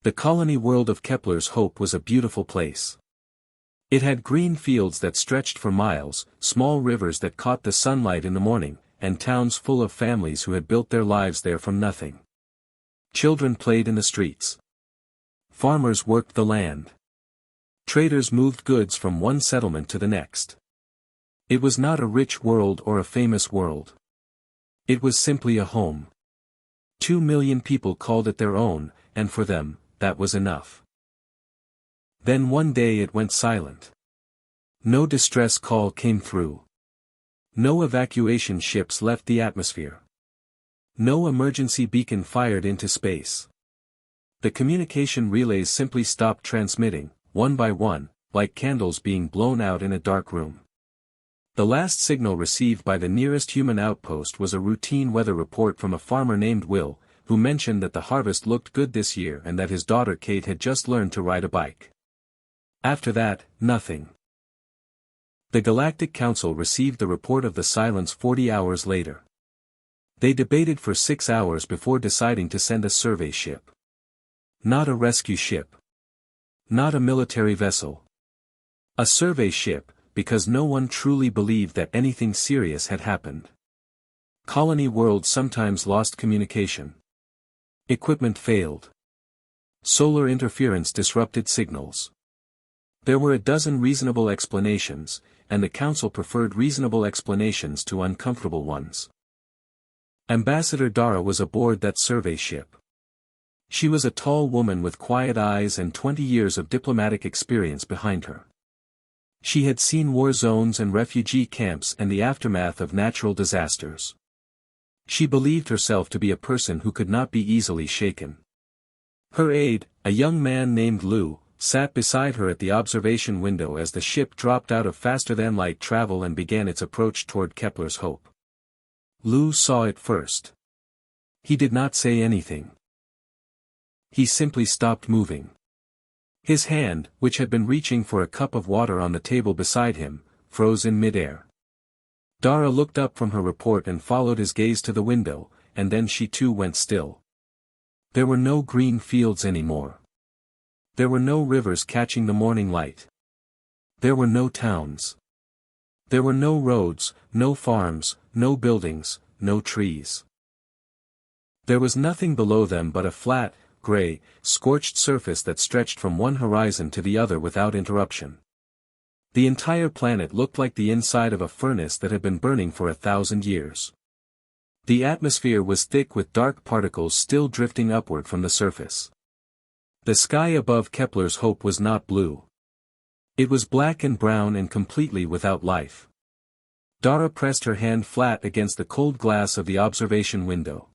The colony world of Kepler's Hope was a beautiful place. It had green fields that stretched for miles, small rivers that caught the sunlight in the morning, and towns full of families who had built their lives there from nothing. Children played in the streets. Farmers worked the land. Traders moved goods from one settlement to the next. It was not a rich world or a famous world. It was simply a home. 2 million people called it their own, and for them, that was enough. Then one day it went silent. No distress call came through. No evacuation ships left the atmosphere. No emergency beacon fired into space. The communication relays simply stopped transmitting, one by one, like candles being blown out in a dark room. The last signal received by the nearest human outpost was a routine weather report from a farmer named Will, who mentioned that the harvest looked good this year and that his daughter Kate had just learned to ride a bike. After that, nothing. The Galactic Council received the report of the silence 40 hours later. They debated for 6 hours before deciding to send a survey ship. Not a rescue ship. Not a military vessel. A survey ship, because no one truly believed that anything serious had happened. Colony worlds sometimes lost communication. Equipment failed. Solar interference disrupted signals. There were a dozen reasonable explanations, and the Council preferred reasonable explanations to uncomfortable ones. Ambassador Dara was aboard that survey ship. She was a tall woman with quiet eyes and 20 years of diplomatic experience behind her. She had seen war zones and refugee camps and the aftermath of natural disasters. She believed herself to be a person who could not be easily shaken. Her aide, a young man named Lou, sat beside her at the observation window as the ship dropped out of faster-than-light travel and began its approach toward Kepler's Hope. Lou saw it first. He did not say anything. He simply stopped moving. His hand, which had been reaching for a cup of water on the table beside him, froze in midair. Dara looked up from her report and followed his gaze to the window, and then she too went still. There were no green fields anymore. There were no rivers catching the morning light. There were no towns. There were no roads, no farms, no buildings, no trees. There was nothing below them but a flat, gray, scorched surface that stretched from one horizon to the other without interruption. The entire planet looked like the inside of a furnace that had been burning for 1,000 years. The atmosphere was thick with dark particles still drifting upward from the surface. The sky above Kepler's Hope was not blue. It was black and brown and completely without life. Dara pressed her hand flat against the cold glass of the observation window.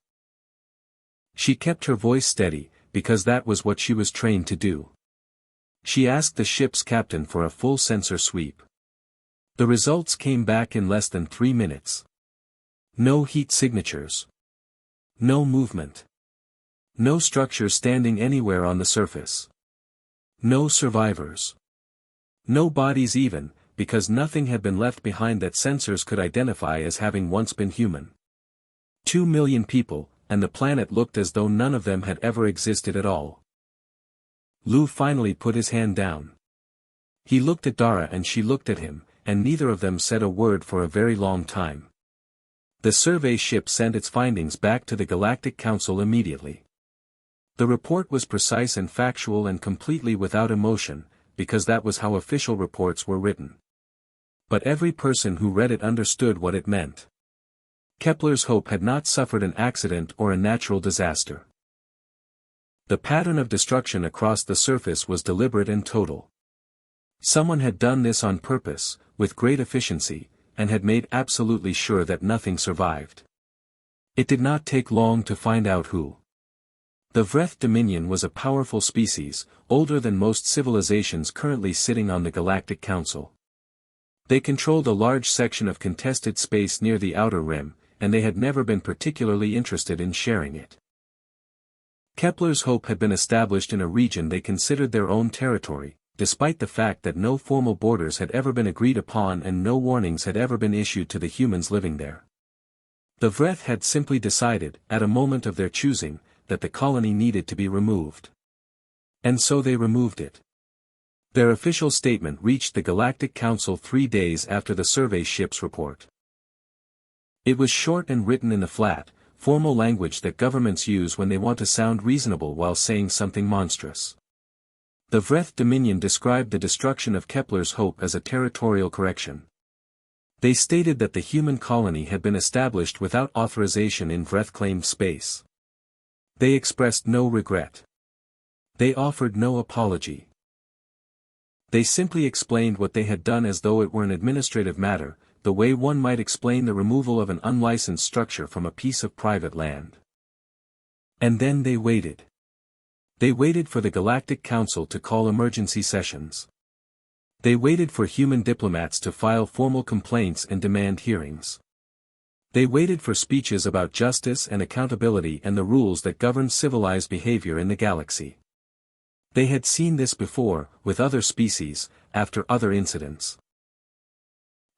She kept her voice steady, because that was what she was trained to do. She asked the ship's captain for a full sensor sweep. The results came back in less than 3 minutes. No heat signatures. No movement. No structure standing anywhere on the surface. No survivors. No bodies even, because nothing had been left behind that sensors could identify as having once been human. 2 million people, and the planet looked as though none of them had ever existed at all. Lou finally put his hand down. He looked at Dara and she looked at him, and neither of them said a word for a very long time. The survey ship sent its findings back to the Galactic Council immediately. The report was precise and factual and completely without emotion, because that was how official reports were written. But every person who read it understood what it meant. Kepler's Hope had not suffered an accident or a natural disaster. The pattern of destruction across the surface was deliberate and total. Someone had done this on purpose, with great efficiency, and had made absolutely sure that nothing survived. It did not take long to find out who. The Vreth Dominion was a powerful species, older than most civilizations currently sitting on the Galactic Council. They controlled a large section of contested space near the outer rim, and they had never been particularly interested in sharing it. Kepler's Hope had been established in a region they considered their own territory, despite the fact that no formal borders had ever been agreed upon and no warnings had ever been issued to the humans living there. The Vreth had simply decided, at a moment of their choosing, that the colony needed to be removed. And so they removed it. Their official statement reached the Galactic Council 3 days after the survey ship's report. It was short and written in a flat, formal language that governments use when they want to sound reasonable while saying something monstrous. The Vreth Dominion described the destruction of Kepler's hope as a territorial correction. They stated that the human colony had been established without authorization in Vreth-claimed space. They expressed no regret. They offered no apology. They simply explained what they had done as though it were an administrative matter, the way one might explain the removal of an unlicensed structure from a piece of private land. And then they waited. They waited for the Galactic Council to call emergency sessions. They waited for human diplomats to file formal complaints and demand hearings. They waited for speeches about justice and accountability and the rules that govern civilized behavior in the galaxy. They had seen this before, with other species, after other incidents.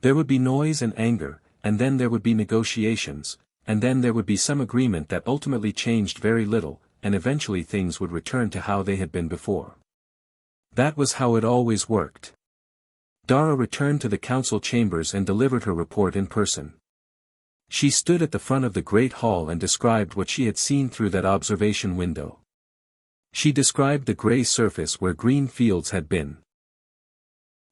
There would be noise and anger, and then there would be negotiations, and then there would be some agreement that ultimately changed very little, and eventually things would return to how they had been before. That was how it always worked. Dara returned to the council chambers and delivered her report in person. She stood at the front of the great hall and described what she had seen through that observation window. She described the gray surface where green fields had been.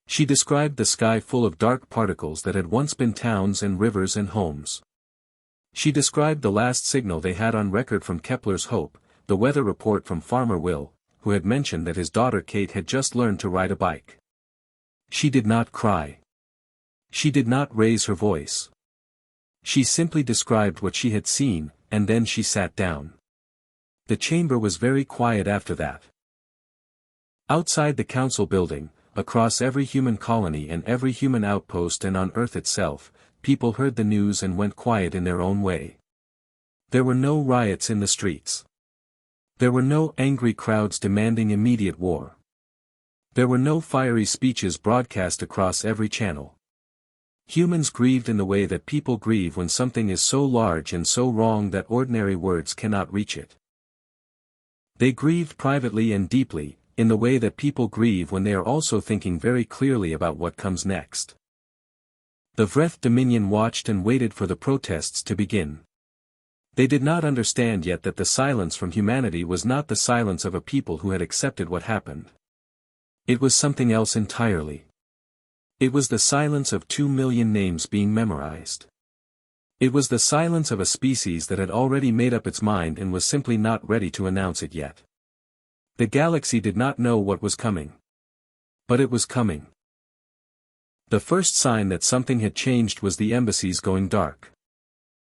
She described the sky full of dark particles that had once been towns and rivers and homes. She described the last signal they had on record from Kepler's Hope, the weather report from Farmer Will, who had mentioned that his daughter Kate had just learned to ride a bike. She did not cry. She did not raise her voice. She simply described what she had seen, and then she sat down. The chamber was very quiet after that. Outside the council building, across every human colony and every human outpost and on Earth itself, people heard the news and went quiet in their own way. There were no riots in the streets. There were no angry crowds demanding immediate war. There were no fiery speeches broadcast across every channel. Humans grieved in the way that people grieve when something is so large and so wrong that ordinary words cannot reach it. They grieved privately and deeply, in the way that people grieve when they are also thinking very clearly about what comes next. The Vreth Dominion watched and waited for the protests to begin. They did not understand yet that the silence from humanity was not the silence of a people who had accepted what happened. It was something else entirely. It was the silence of 2 million names being memorized. It was the silence of a species that had already made up its mind and was simply not ready to announce it yet. The galaxy did not know what was coming. But it was coming. The first sign that something had changed was the embassies going dark.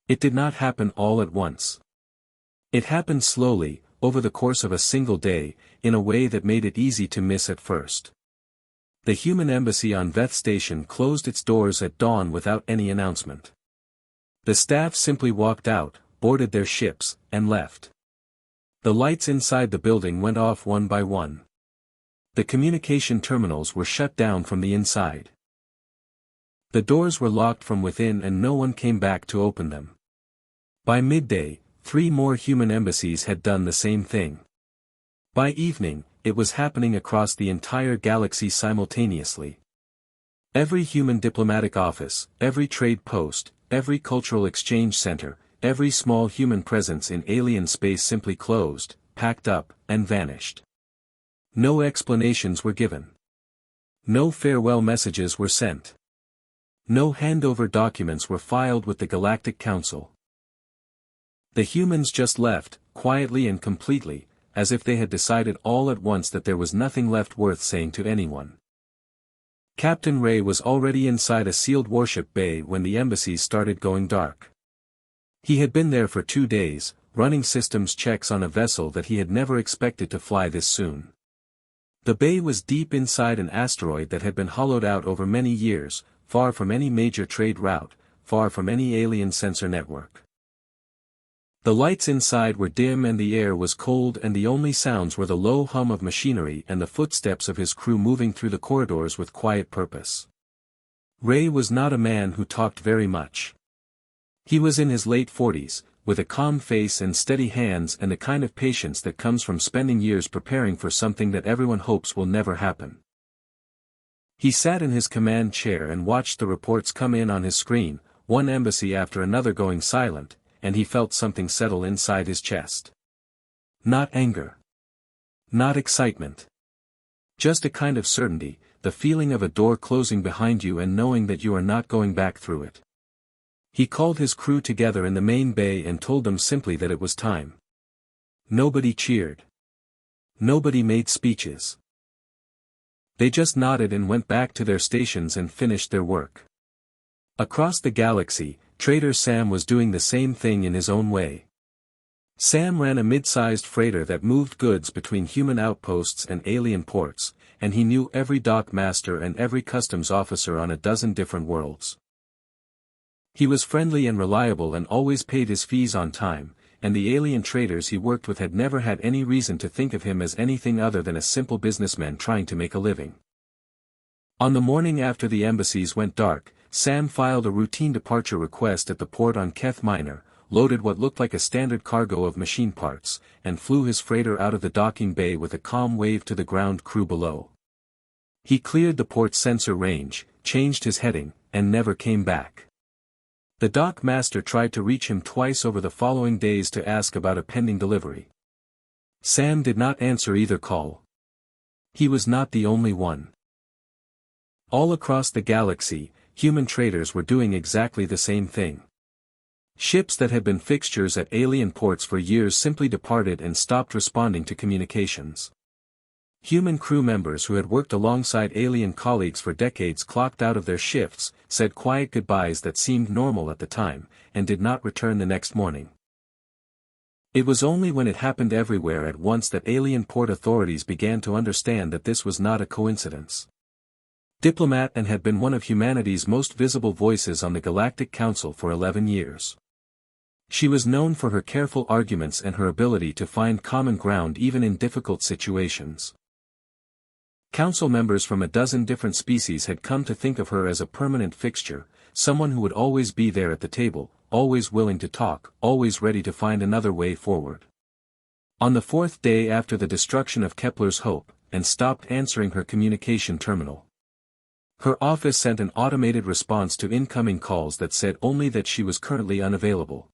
It did not happen all at once. It happened slowly, over the course of a single day, in a way that made it easy to miss at first. The human embassy on Vreth Station closed its doors at dawn without any announcement. The staff simply walked out, boarded their ships, and left. The lights inside the building went off one by one. The communication terminals were shut down from the inside. The doors were locked from within and no one came back to open them. By midday, 3 more human embassies had done the same thing. By evening, it was happening across the entire galaxy simultaneously. Every human diplomatic office, every trade post, every cultural exchange center, every small human presence in alien space simply closed, packed up, and vanished. No explanations were given. No farewell messages were sent. No handover documents were filed with the Galactic Council. The humans just left, quietly and completely, as if they had decided all at once that there was nothing left worth saying to anyone. Captain Ray was already inside a sealed warship bay when the embassies started going dark. He had been there for 2 days, running systems checks on a vessel that he had never expected to fly this soon. The bay was deep inside an asteroid that had been hollowed out over many years, far from any major trade route, far from any alien sensor network. The lights inside were dim and the air was cold and the only sounds were the low hum of machinery and the footsteps of his crew moving through the corridors with quiet purpose. Ray was not a man who talked very much. He was in his late 40s, with a calm face and steady hands and the kind of patience that comes from spending years preparing for something that everyone hopes will never happen. He sat in his command chair and watched the reports come in on his screen, one embassy after another going silent, and he felt something settle inside his chest. Not anger. Not excitement. Just a kind of certainty, the feeling of a door closing behind you and knowing that you are not going back through it. He called his crew together in the main bay and told them simply that it was time. Nobody cheered. Nobody made speeches. They just nodded and went back to their stations and finished their work. Across the galaxy, Trader Sam was doing the same thing in his own way. Sam ran a mid-sized freighter that moved goods between human outposts and alien ports, and he knew every dock master and every customs officer on a dozen different worlds. He was friendly and reliable and always paid his fees on time, and the alien traders he worked with had never had any reason to think of him as anything other than a simple businessman trying to make a living. On the morning after the embassies went dark, Sam filed a routine departure request at the port on Keth Minor, loaded what looked like a standard cargo of machine parts, and flew his freighter out of the docking bay with a calm wave to the ground crew below. He cleared the port's sensor range, changed his heading, and never came back. The dock master tried to reach him twice over the following days to ask about a pending delivery. Sam did not answer either call. He was not the only one. All across the galaxy, human traders were doing exactly the same thing. Ships that had been fixtures at alien ports for years simply departed and stopped responding to communications. Human crew members who had worked alongside alien colleagues for decades clocked out of their shifts, said quiet goodbyes that seemed normal at the time, and did not return the next morning. It was only when it happened everywhere at once that alien port authorities began to understand that this was not a coincidence. Diplomat and had been one of humanity's most visible voices on the Galactic Council for 11 years. She was known for her careful arguments and her ability to find common ground even in difficult situations. Council members from a dozen different species had come to think of her as a permanent fixture, someone who would always be there at the table, always willing to talk, always ready to find another way forward. On the fourth day after the destruction of Kepler's Hope, and stopped answering her communication terminal. Her office sent an automated response to incoming calls that said only that she was currently unavailable.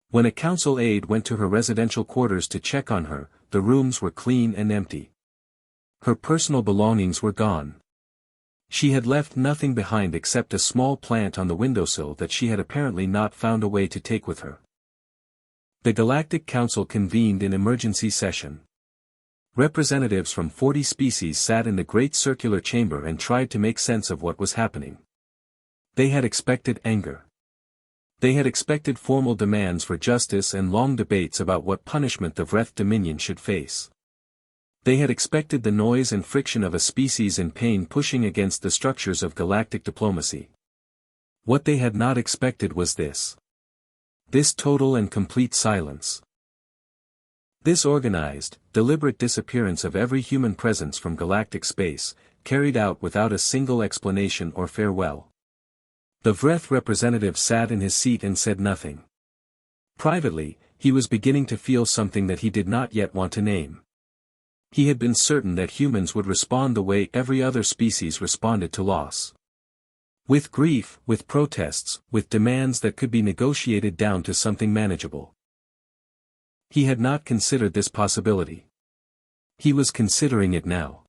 When a council aide went to her residential quarters to check on her, the rooms were clean and empty. Her personal belongings were gone. She had left nothing behind except a small plant on the windowsill that she had apparently not found a way to take with her. The Galactic Council convened in emergency session. Representatives from 40 species sat in the great circular chamber and tried to make sense of what was happening. They had expected anger. They had expected formal demands for justice and long debates about what punishment the Vreth Dominion should face. They had expected the noise and friction of a species in pain pushing against the structures of galactic diplomacy. What they had not expected was this. This total and complete silence. This organized, deliberate disappearance of every human presence from galactic space, carried out without a single explanation or farewell. The Vreth representative sat in his seat and said nothing. Privately, he was beginning to feel something that he did not yet want to name. He had been certain that humans would respond the way every other species responded to loss. With grief, with protests, with demands that could be negotiated down to something manageable. He had not considered this possibility. He was considering it now.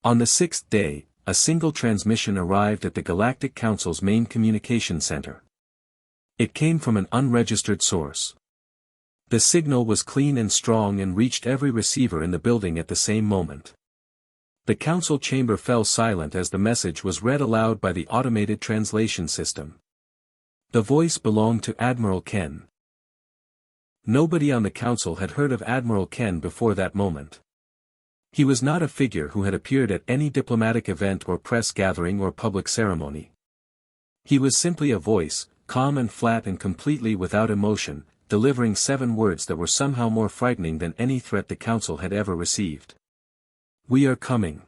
On the sixth day, a single transmission arrived at the Galactic Council's main communication center. It came from an unregistered source. The signal was clean and strong and reached every receiver in the building at the same moment. The council chamber fell silent as the message was read aloud by the automated translation system. The voice belonged to Admiral Ken. Nobody on the council had heard of Admiral Ken before that moment. He was not a figure who had appeared at any diplomatic event or press gathering or public ceremony. He was simply a voice, calm and flat and completely without emotion, delivering 7 words that were somehow more frightening than any threat the council had ever received. "We are coming.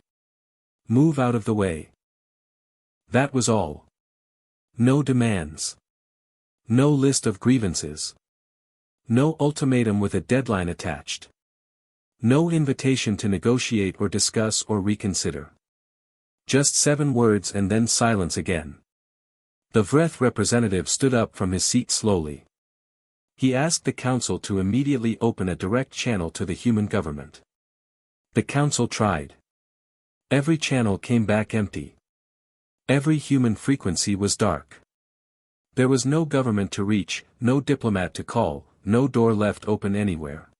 Move out of the way." That was all. No demands. No list of grievances. No ultimatum with a deadline attached. No invitation to negotiate or discuss or reconsider. Just 7 words and then silence again. The Vreth representative stood up from his seat slowly. He asked the council to immediately open a direct channel to the human government. The council tried. Every channel came back empty. Every human frequency was dark. There was no government to reach, no diplomat to call, no door left open anywhere.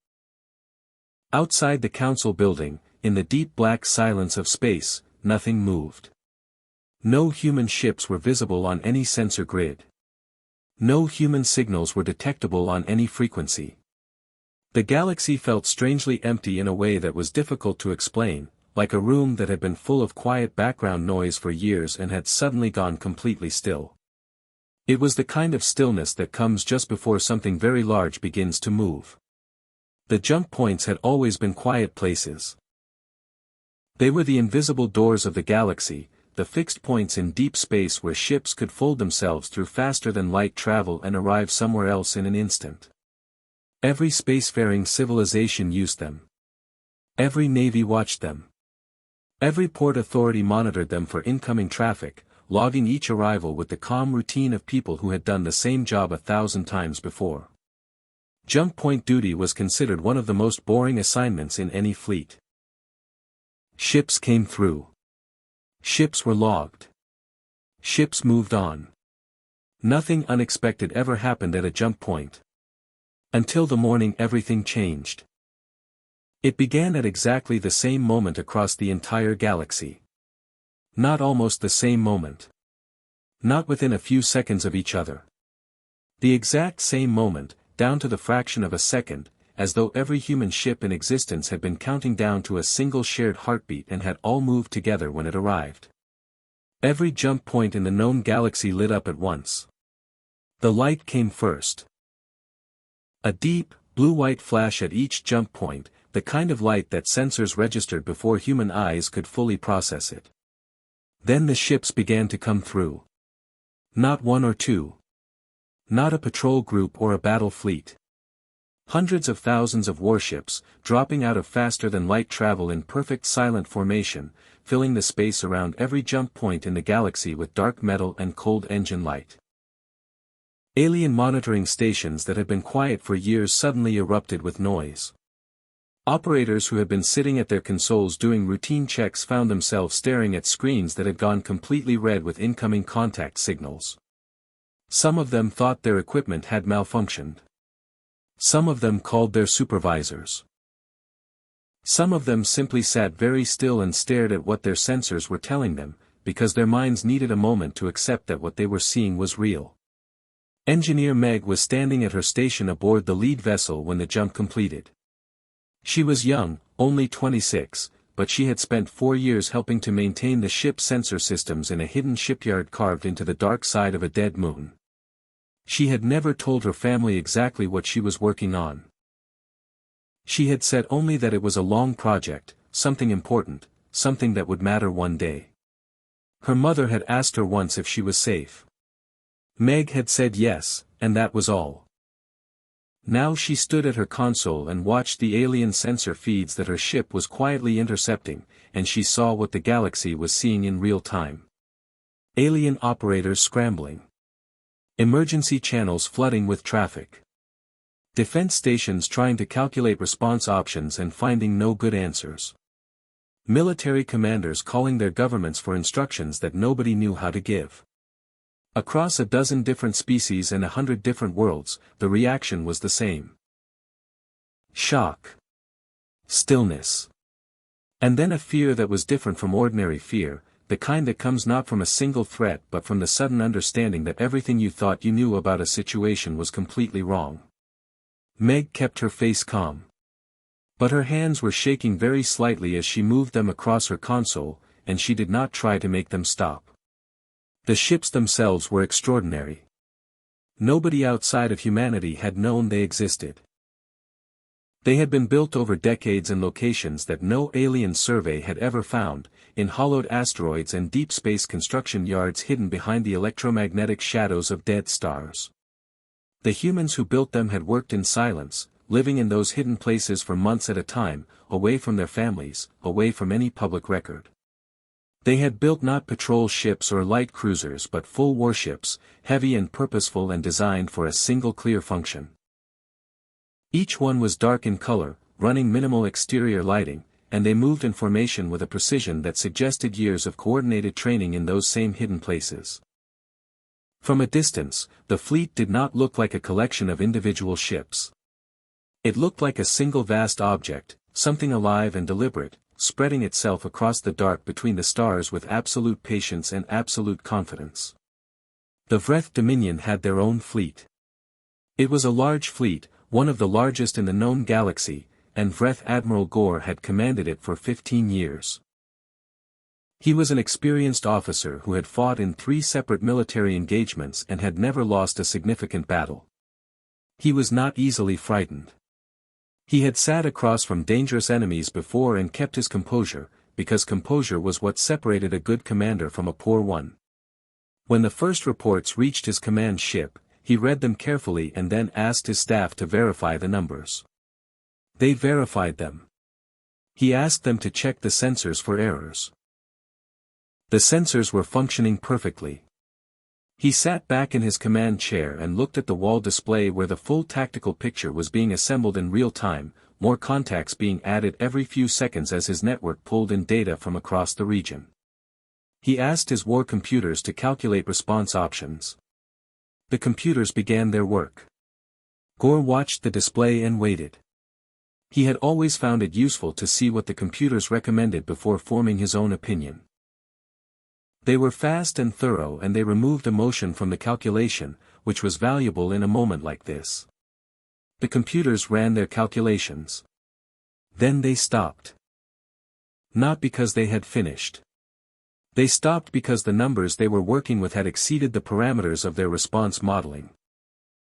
Outside the council building, in the deep black silence of space, nothing moved. No human ships were visible on any sensor grid. No human signals were detectable on any frequency. The galaxy felt strangely empty in a way that was difficult to explain, like a room that had been full of quiet background noise for years and had suddenly gone completely still. It was the kind of stillness that comes just before something very large begins to move. The jump points had always been quiet places. They were the invisible doors of the galaxy, the fixed points in deep space where ships could fold themselves through faster than light travel and arrive somewhere else in an instant. Every spacefaring civilization used them. Every navy watched them. Every port authority monitored them for incoming traffic, logging each arrival with the calm routine of people who had done the same job 1,000 times before. Jump point duty was considered one of the most boring assignments in any fleet. Ships came through. Ships were logged. Ships moved on. Nothing unexpected ever happened at a jump point. Until the morning everything changed. It began at exactly the same moment across the entire galaxy. Not almost the same moment. Not within a few seconds of each other. The exact same moment, down to the fraction of a second, as though every human ship in existence had been counting down to a single shared heartbeat and had all moved together when it arrived. Every jump point in the known galaxy lit up at once. The light came first. A deep, blue-white flash at each jump point, the kind of light that sensors registered before human eyes could fully process it. Then the ships began to come through. Not one or two. Not a patrol group or a battle fleet. Hundreds of thousands of warships, dropping out of faster-than-light travel in perfect silent formation, filling the space around every jump point in the galaxy with dark metal and cold engine light. Alien monitoring stations that had been quiet for years suddenly erupted with noise. Operators who had been sitting at their consoles doing routine checks found themselves staring at screens that had gone completely red with incoming contact signals. Some of them thought their equipment had malfunctioned. Some of them called their supervisors. Some of them simply sat very still and stared at what their sensors were telling them, because their minds needed a moment to accept that what they were seeing was real. Engineer Meg was standing at her station aboard the lead vessel when the jump completed. She was young, only 26, but she had spent 4 years helping to maintain the ship's sensor systems in a hidden shipyard carved into the dark side of a dead moon. She had never told her family exactly what she was working on. She had said only that it was a long project, something important, something that would matter one day. Her mother had asked her once if she was safe. Meg had said yes, and that was all. Now she stood at her console and watched the alien sensor feeds that her ship was quietly intercepting, and she saw what the galaxy was seeing in real time. Alien operators scrambling. Emergency channels flooding with traffic. Defense stations trying to calculate response options and finding no good answers. Military commanders calling their governments for instructions that nobody knew how to give. Across a dozen different species and 100 different worlds, the reaction was the same. Shock. Stillness. And then a fear that was different from ordinary fear, the kind that comes not from a single threat but from the sudden understanding that everything you thought you knew about a situation was completely wrong. Meg kept her face calm. But her hands were shaking very slightly as she moved them across her console, and she did not try to make them stop. The ships themselves were extraordinary. Nobody outside of humanity had known they existed. They had been built over decades in locations that no alien survey had ever found, in hollowed asteroids and deep space construction yards hidden behind the electromagnetic shadows of dead stars. The humans who built them had worked in silence, living in those hidden places for months at a time, away from their families, away from any public record. They had built not patrol ships or light cruisers but full warships, heavy and purposeful and designed for a single clear function. Each one was dark in color, running minimal exterior lighting, and they moved in formation with a precision that suggested years of coordinated training in those same hidden places. From a distance, the fleet did not look like a collection of individual ships. It looked like a single vast object, something alive and deliberate, spreading itself across the dark between the stars with absolute patience and absolute confidence. The Vreth Dominion had their own fleet. It was a large fleet, one of the largest in the known galaxy, and Vreth Admiral Gore had commanded it for 15 years. He was an experienced officer who had fought in 3 separate military engagements and had never lost a significant battle. He was not easily frightened. He had sat across from dangerous enemies before and kept his composure, because composure was what separated a good commander from a poor one. When the first reports reached his command ship, he read them carefully and then asked his staff to verify the numbers. They verified them. He asked them to check the sensors for errors. The sensors were functioning perfectly. He sat back in his command chair and looked at the wall display where the full tactical picture was being assembled in real time, more contacts being added every few seconds as his network pulled in data from across the region. He asked his war computers to calculate response options. The computers began their work. Gore watched the display and waited. He had always found it useful to see what the computers recommended before forming his own opinion. They were fast and thorough and they removed emotion from the calculation, which was valuable in a moment like this. The computers ran their calculations. Then they stopped. Not because they had finished. They stopped because the numbers they were working with had exceeded the parameters of their response modeling.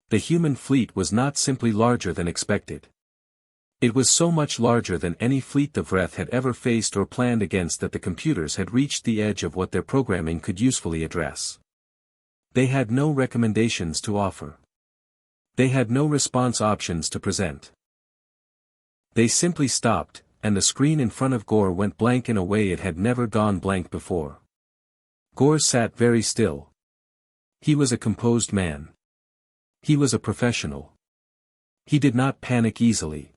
The human fleet was not simply larger than expected. It was so much larger than any fleet the Vreth had ever faced or planned against that the computers had reached the edge of what their programming could usefully address. They had no recommendations to offer. They had no response options to present. They simply stopped, and the screen in front of Gore went blank in a way it had never gone blank before. Gore sat very still. He was a composed man. He was a professional. He did not panic easily.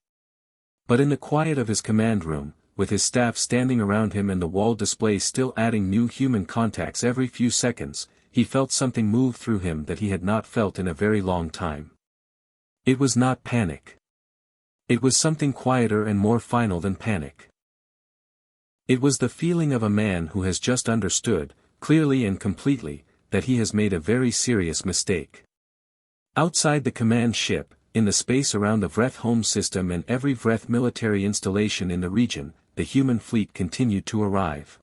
But in the quiet of his command room, with his staff standing around him and the wall display still adding new human contacts every few seconds, he felt something move through him that he had not felt in a very long time. It was not panic. It was something quieter and more final than panic. It was the feeling of a man who has just understood, clearly and completely, that he has made a very serious mistake. Outside the command ship, in the space around the Vreth home system and every Vreth military installation in the region, the human fleet continued to arrive.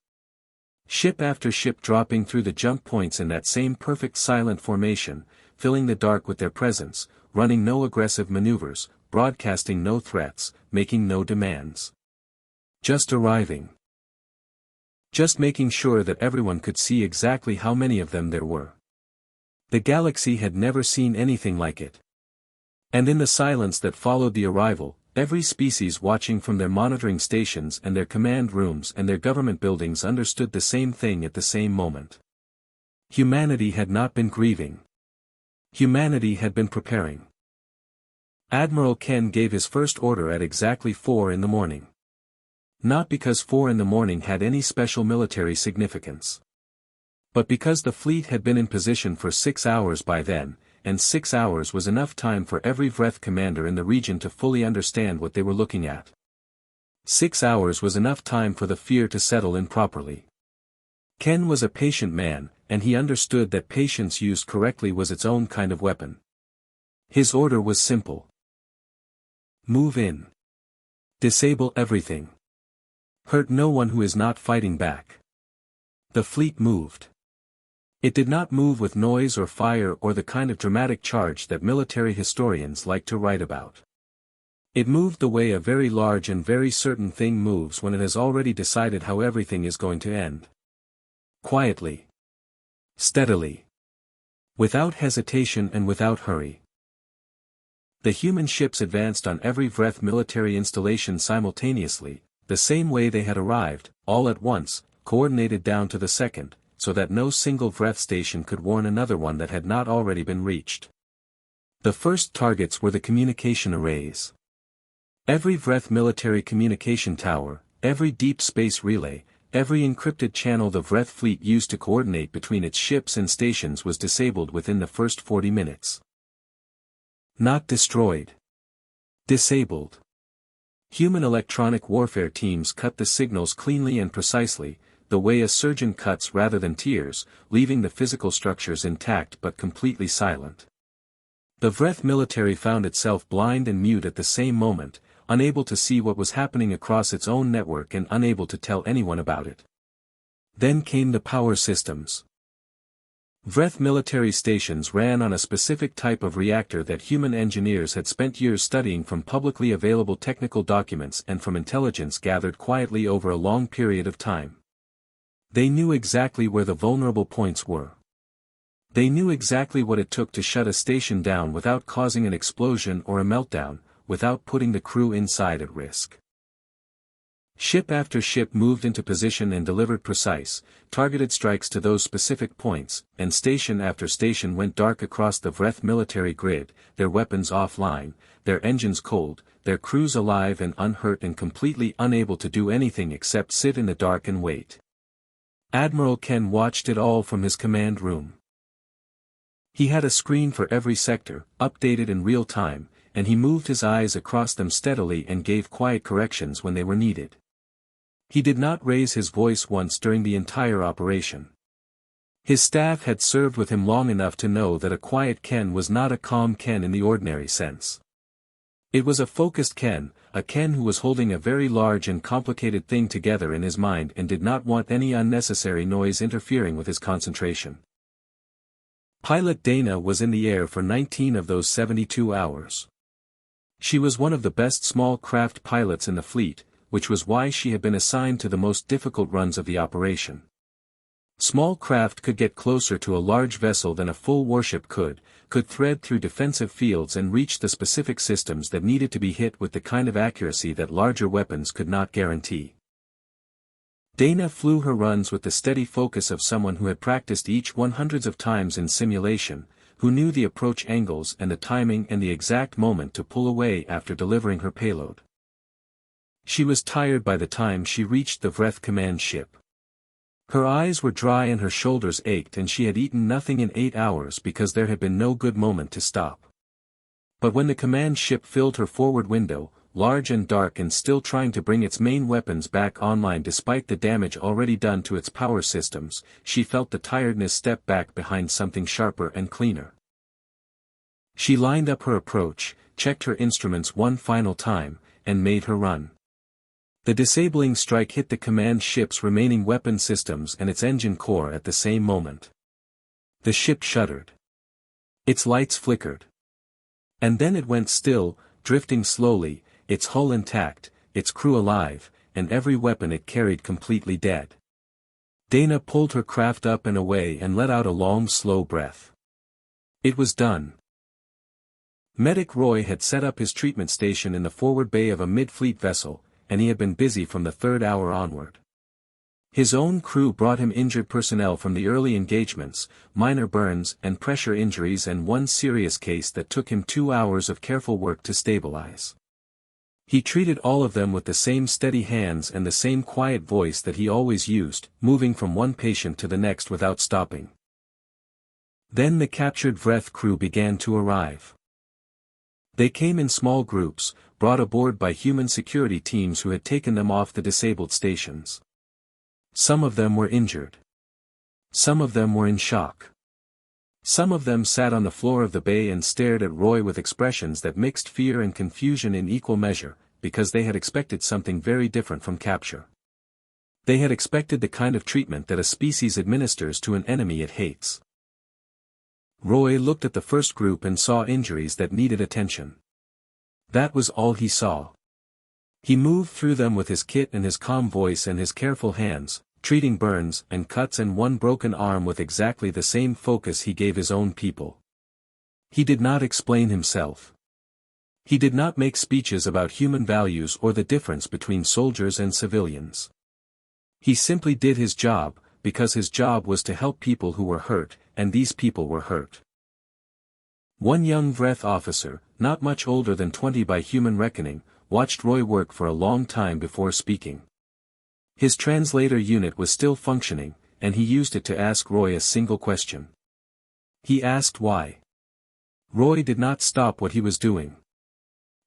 Ship after ship dropping through the jump points in that same perfect silent formation, filling the dark with their presence, running no aggressive maneuvers, broadcasting no threats, making no demands. Just arriving. Just making sure that everyone could see exactly how many of them there were. The galaxy had never seen anything like it. And in the silence that followed the arrival, every species watching from their monitoring stations and their command rooms and their government buildings understood the same thing at the same moment. Humanity had not been grieving. Humanity had been preparing. Admiral Ken gave his first order at exactly 4 in the morning. Not because 4 in the morning had any special military significance. But because the fleet had been in position for 6 hours by then, and 6 hours was enough time for every Vreth commander in the region to fully understand what they were looking at. 6 hours was enough time for the fear to settle in properly. Ken was a patient man, and he understood that patience used correctly was its own kind of weapon. His order was simple. Move in. Disable everything. Hurt no one who is not fighting back. The fleet moved. It did not move with noise or fire or the kind of dramatic charge that military historians like to write about. It moved the way a very large and very certain thing moves when it has already decided how everything is going to end. Quietly. Steadily. Without hesitation and without hurry. The human ships advanced on every Vreth military installation simultaneously, the same way they had arrived, all at once, coordinated down to the second, so that no single Vreth station could warn another one that had not already been reached. The first targets were the communication arrays. Every Vreth military communication tower, every deep space relay, every encrypted channel the Vreth fleet used to coordinate between its ships and stations was disabled within the first 40 minutes. Not destroyed. Disabled. Human electronic warfare teams cut the signals cleanly and precisely, the way a surgeon cuts rather than tears, leaving the physical structures intact but completely silent. The Vreth military found itself blind and mute at the same moment, unable to see what was happening across its own network and unable to tell anyone about it. Then came the power systems. Vreth military stations ran on a specific type of reactor that human engineers had spent years studying from publicly available technical documents and from intelligence gathered quietly over a long period of time. They knew exactly where the vulnerable points were. They knew exactly what it took to shut a station down without causing an explosion or a meltdown, without putting the crew inside at risk. Ship after ship moved into position and delivered precise, targeted strikes to those specific points, and station after station went dark across the Vreth military grid, their weapons offline, their engines cold, their crews alive and unhurt and completely unable to do anything except sit in the dark and wait. Admiral Ken watched it all from his command room. He had a screen for every sector, updated in real time, and he moved his eyes across them steadily and gave quiet corrections when they were needed. He did not raise his voice once during the entire operation. His staff had served with him long enough to know that a quiet Ken was not a calm Ken in the ordinary sense. It was a focused Ken, a Ken who was holding a very large and complicated thing together in his mind and did not want any unnecessary noise interfering with his concentration. Pilot Dana was in the air for 19 of those 72 hours. She was one of the best small craft pilots in the fleet, which was why she had been assigned to the most difficult runs of the operation. Small craft could get closer to a large vessel than a full warship could thread through defensive fields and reach the specific systems that needed to be hit with the kind of accuracy that larger weapons could not guarantee. Dana flew her runs with the steady focus of someone who had practiced each one hundreds of times in simulation, who knew the approach angles and the timing and the exact moment to pull away after delivering her payload. She was tired by the time she reached the Vreth command ship. Her eyes were dry and her shoulders ached and she had eaten nothing in 8 hours because there had been no good moment to stop. But when the command ship filled her forward window, large and dark and still trying to bring its main weapons back online despite the damage already done to its power systems, she felt the tiredness step back behind something sharper and cleaner. She lined up her approach, checked her instruments one final time, and made her run. The disabling strike hit the command ship's remaining weapon systems and its engine core at the same moment. The ship shuddered. Its lights flickered. And then it went still, drifting slowly, its hull intact, its crew alive, and every weapon it carried completely dead. Dana pulled her craft up and away and let out a long slow breath. It was done. Medic Roy had set up his treatment station in the forward bay of a mid-fleet vessel, and he had been busy from the 3rd hour onward. His own crew brought him injured personnel from the early engagements, minor burns and pressure injuries and one serious case that took him 2 hours of careful work to stabilize. He treated all of them with the same steady hands and the same quiet voice that he always used, moving from one patient to the next without stopping. Then the captured Vreth crew began to arrive. They came in small groups, brought aboard by human security teams who had taken them off the disabled stations. Some of them were injured. Some of them were in shock. Some of them sat on the floor of the bay and stared at Roy with expressions that mixed fear and confusion in equal measure, because they had expected something very different from capture. They had expected the kind of treatment that a species administers to an enemy it hates. Roy looked at the first group and saw injuries that needed attention. That was all he saw. He moved through them with his kit and his calm voice and his careful hands, treating burns and cuts and one broken arm with exactly the same focus he gave his own people. He did not explain himself. He did not make speeches about human values or the difference between soldiers and civilians. He simply did his job, because his job was to help people who were hurt, and these people were hurt. One young Vreth officer, not much older than 20 by human reckoning, watched Roy work for a long time before speaking. His translator unit was still functioning, and he used it to ask Roy a single question. He asked why. Roy did not stop what he was doing.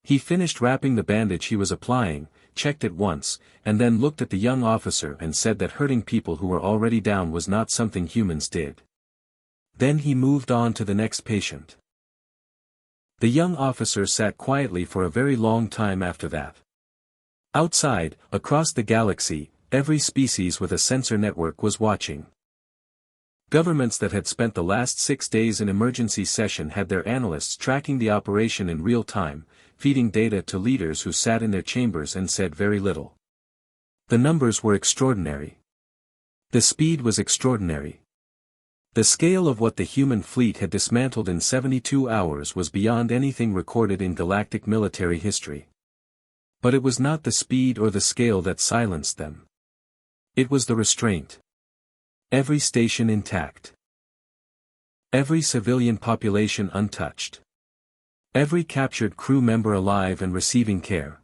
He finished wrapping the bandage he was applying, checked it once, and then looked at the young officer and said that hurting people who were already down was not something humans did. Then he moved on to the next patient. The young officer sat quietly for a very long time after that. Outside, across the galaxy, every species with a sensor network was watching. Governments that had spent the last 6 days in emergency session had their analysts tracking the operation in real time, feeding data to leaders who sat in their chambers and said very little. The numbers were extraordinary. The speed was extraordinary. The scale of what the human fleet had dismantled in 72 hours was beyond anything recorded in galactic military history. But it was not the speed or the scale that silenced them. It was the restraint. Every station intact. Every civilian population untouched. Every captured crew member alive and receiving care.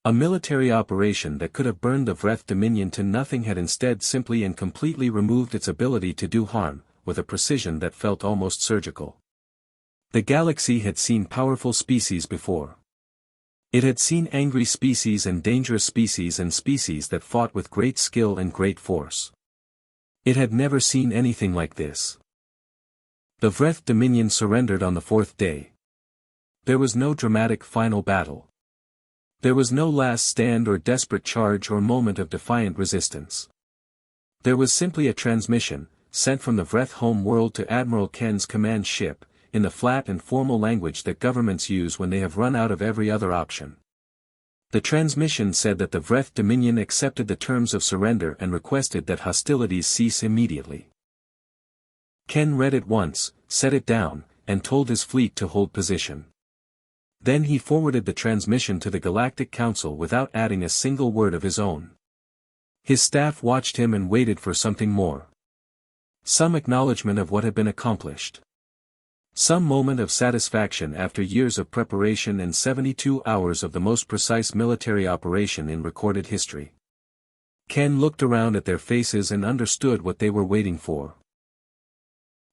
A military operation that could have burned the Vreth Dominion to nothing had instead simply and completely removed its ability to do harm, with a precision that felt almost surgical. The galaxy had seen powerful species before. It had seen angry species and dangerous species and species that fought with great skill and great force. It had never seen anything like this. The Vreth Dominion surrendered on the 4th day. There was no dramatic final battle. There was no last stand or desperate charge or moment of defiant resistance. There was simply a transmission, sent from the Vreth home world to Admiral Ken's command ship, in the flat and formal language that governments use when they have run out of every other option. The transmission said that the Vreth Dominion accepted the terms of surrender and requested that hostilities cease immediately. Ken read it once, set it down, and told his fleet to hold position. Then he forwarded the transmission to the Galactic Council without adding a single word of his own. His staff watched him and waited for something more. Some acknowledgement of what had been accomplished. Some moment of satisfaction after years of preparation and 72 hours of the most precise military operation in recorded history. Ken looked around at their faces and understood what they were waiting for.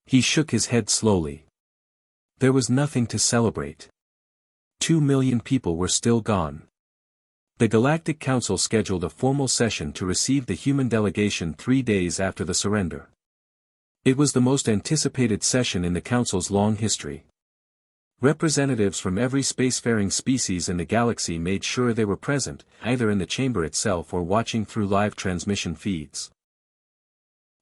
He shook his head slowly. There was nothing to celebrate. 2 million people were still gone. The Galactic Council scheduled a formal session to receive the human delegation 3 days after the surrender. It was the most anticipated session in the Council's long history. Representatives from every spacefaring species in the galaxy made sure they were present, either in the chamber itself or watching through live transmission feeds.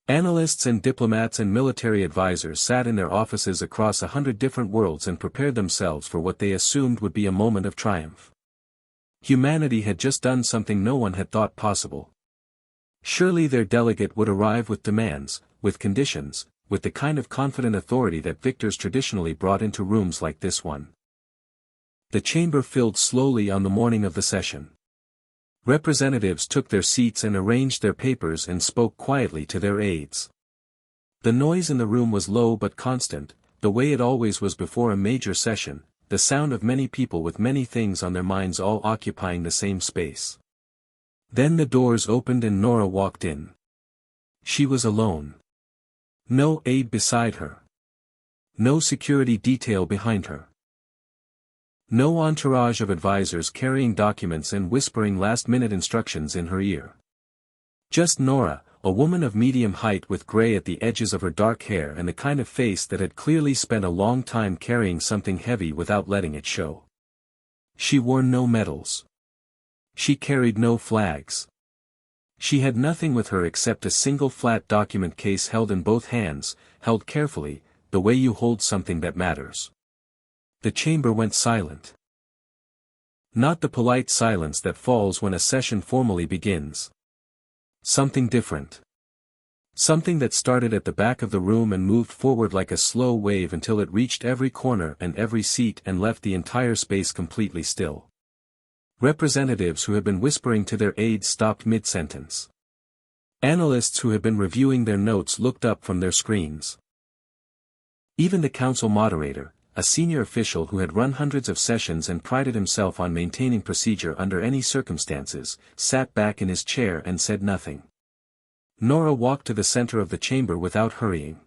Analysts and diplomats and military advisors sat in their offices across 100 different worlds and prepared themselves for what they assumed would be a moment of triumph. Humanity had just done something no one had thought possible. Surely their delegate would arrive with demands, with conditions, with the kind of confident authority that victors traditionally brought into rooms like this one. The chamber filled slowly on the morning of the session. Representatives took their seats and arranged their papers and spoke quietly to their aides. The noise in the room was low but constant, the way it always was before a major session, the sound of many people with many things on their minds all occupying the same space. Then the doors opened and Nora walked in. She was alone. No aide beside her. No security detail behind her. No entourage of advisors carrying documents and whispering last-minute instructions in her ear. Just Nora, a woman of medium height with gray at the edges of her dark hair and the kind of face that had clearly spent a long time carrying something heavy without letting it show. She wore no medals. She carried no flags. She had nothing with her except a single flat document case held in both hands, held carefully, the way you hold something that matters. The chamber went silent. Not the polite silence that falls when a session formally begins. Something different. Something that started at the back of the room and moved forward like a slow wave until it reached every corner and every seat and left the entire space completely still. Representatives who had been whispering to their aides stopped mid-sentence. Analysts who had been reviewing their notes looked up from their screens. Even the council moderator, a senior official who had run hundreds of sessions and prided himself on maintaining procedure under any circumstances, sat back in his chair and said nothing. Nora walked to the center of the chamber without hurrying.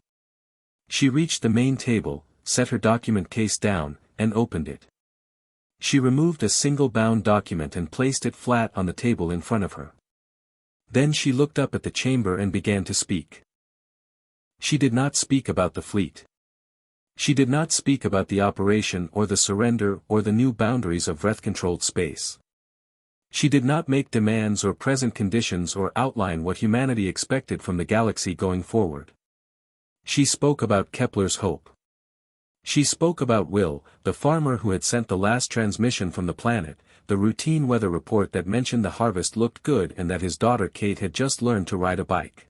She reached the main table, set her document case down, and opened it. She removed a single bound document and placed it flat on the table in front of her. Then she looked up at the chamber and began to speak. She did not speak about the fleet. She did not speak about the operation or the surrender or the new boundaries of Vreth-controlled space. She did not make demands or present conditions or outline what humanity expected from the galaxy going forward. She spoke about Kepler's hope. She spoke about Will, the farmer who had sent the last transmission from the planet, the routine weather report that mentioned the harvest looked good and that his daughter Kate had just learned to ride a bike.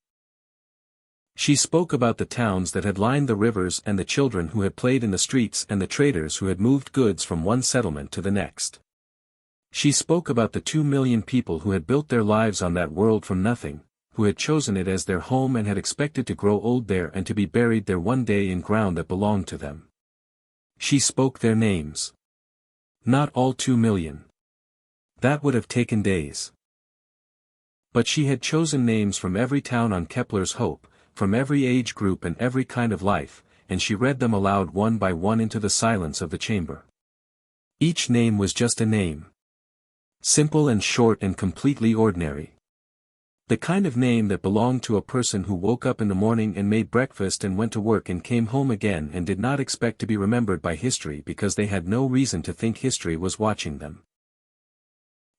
She spoke about the towns that had lined the rivers and the children who had played in the streets and the traders who had moved goods from one settlement to the next. She spoke about the 2 million people who had built their lives on that world from nothing, who had chosen it as their home and had expected to grow old there and to be buried there one day in ground that belonged to them. She spoke their names. Not all 2 million. That would have taken days. But she had chosen names from every town on Kepler's hope, from every age group and every kind of life, and she read them aloud one by one into the silence of the chamber. Each name was just a name. Simple and short and completely ordinary. The kind of name that belonged to a person who woke up in the morning and made breakfast and went to work and came home again and did not expect to be remembered by history because they had no reason to think history was watching them.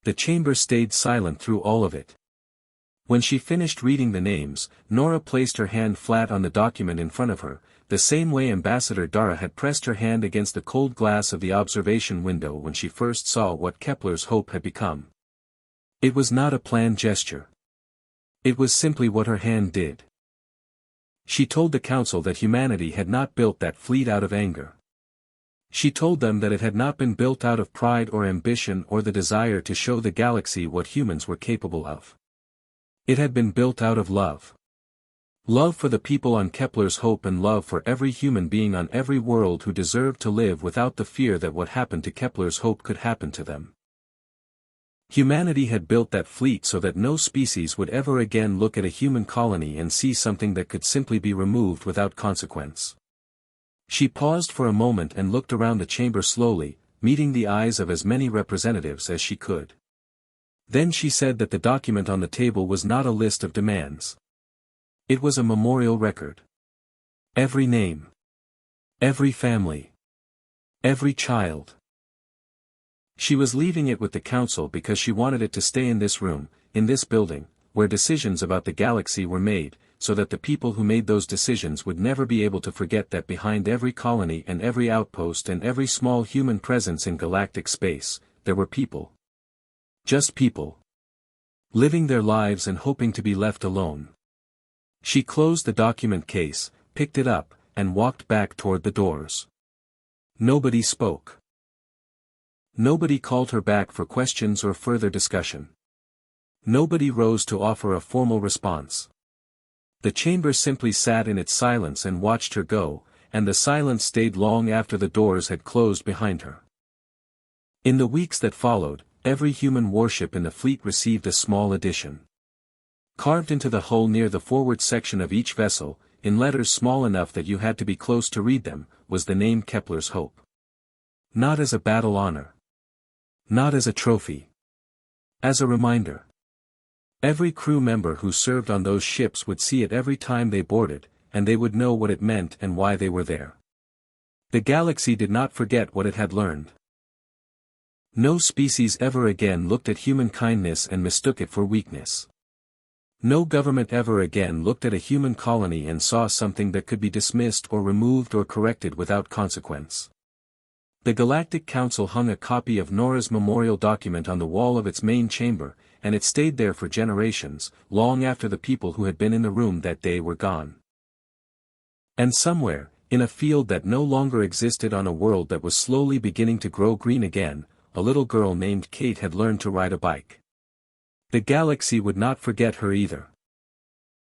The chamber stayed silent through all of it. When she finished reading the names, Nora placed her hand flat on the document in front of her, the same way Ambassador Dara had pressed her hand against the cold glass of the observation window when she first saw what Kepler's hope had become. It was not a planned gesture. It was simply what her hand did. She told the council that humanity had not built that fleet out of anger. She told them that it had not been built out of pride or ambition or the desire to show the galaxy what humans were capable of. It had been built out of love. Love for the people on Kepler's hope and love for every human being on every world who deserved to live without the fear that what happened to Kepler's hope could happen to them. Humanity had built that fleet so that no species would ever again look at a human colony and see something that could simply be removed without consequence. She paused for a moment and looked around the chamber slowly, meeting the eyes of as many representatives as she could. Then she said that the document on the table was not a list of demands. It was a memorial record. Every name. Every family. Every child. She was leaving it with the council because she wanted it to stay in this room, in this building, where decisions about the galaxy were made, so that the people who made those decisions would never be able to forget that behind every colony and every outpost and every small human presence in galactic space, there were people. Just people. Living their lives and hoping to be left alone. She closed the document case, picked it up, and walked back toward the doors. Nobody spoke. Nobody called her back for questions or further discussion. Nobody rose to offer a formal response. The chamber simply sat in its silence and watched her go, and the silence stayed long after the doors had closed behind her. In the weeks that followed, every human warship in the fleet received a small addition. Carved into the hull near the forward section of each vessel, in letters small enough that you had to be close to read them, was the name Kepler's Hope. Not as a battle honor. Not as a trophy. As a reminder. Every crew member who served on those ships would see it every time they boarded, and they would know what it meant and why they were there. The galaxy did not forget what it had learned. No species ever again looked at human kindness and mistook it for weakness. No government ever again looked at a human colony and saw something that could be dismissed or removed or corrected without consequence. The Galactic Council hung a copy of Nora's memorial document on the wall of its main chamber, and it stayed there for generations, long after the people who had been in the room that day were gone. And somewhere, in a field that no longer existed on a world that was slowly beginning to grow green again, a little girl named Kate had learned to ride a bike. The galaxy would not forget her either.